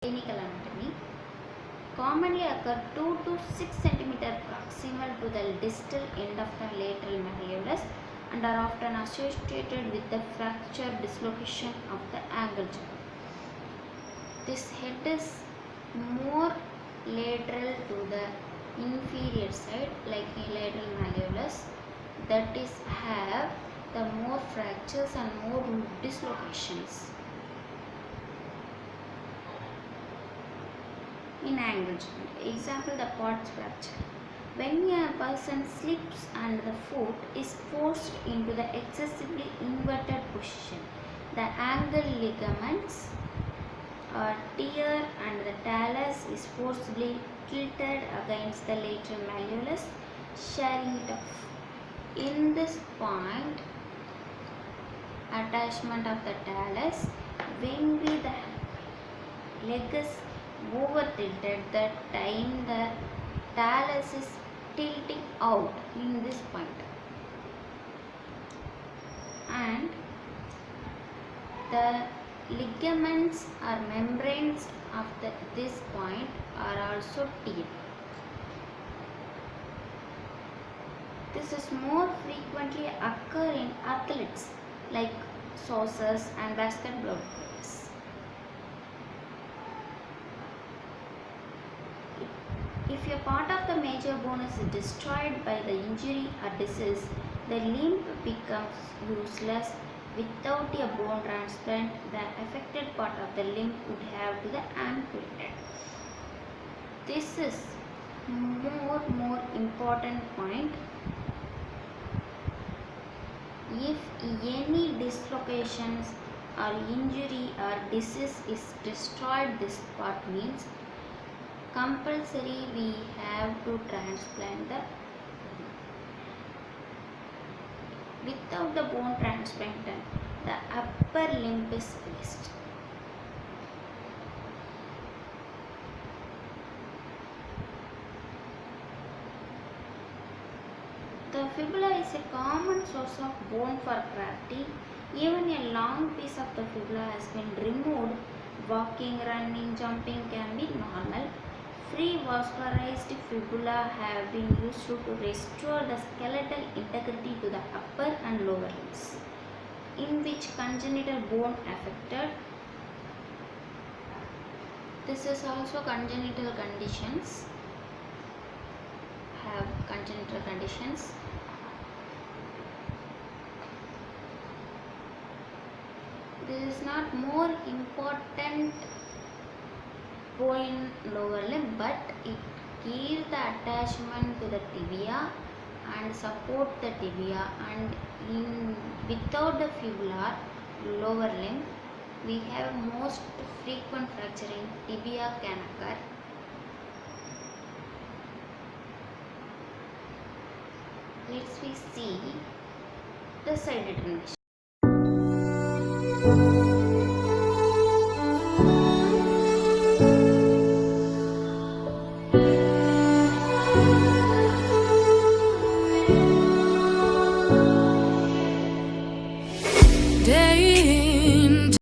clinical anatomy, commonly occur 2 to 6 cm proximal to the distal end of the lateral malleolus and are often associated with the fracture dislocation of the angle joint. This head is more lateral to the inferior side, like a lateral malleolus, that is have the more fractures and more dislocations in angle joint. Example, the Pott's fracture. When a person slips and the foot is forced into the excessively inverted position, the angle ligaments tear and the talus is forcibly tilted against the lateral malleolus, sharing it off. In this point, attachment of the talus, when the leg is over tilted, that time the talus is tilting out in this point, and the ligaments or membranes of this point are also teared. This is more frequently occur in athletes like saucers and basketball players. If a part of the major bone is destroyed by the injury or disease, the limb becomes useless. Without a bone transplant, the affected part of the limb would have to be amputated. This is more important point. If any dislocations or injury or disease is destroyed, this part means compulsory we have to transplant the. Without the bone transplant, the upper limb is waste. The fibula is a common source of bone for grafting. Even a long piece of the fibula has been removed. Walking, running, jumping can be normal. Free vascularized fibula have been used to restore the skeletal integrity to the upper and lower limbs, in which congenital bone affected. This is also congenital conditions. Have congenital conditions. This is not more important bone in lower limb, but it gives the attachment to the tibia and support the tibia, and without the fibula lower limb we have most frequent fracture in tibia can occur. Let's see the side determination. Day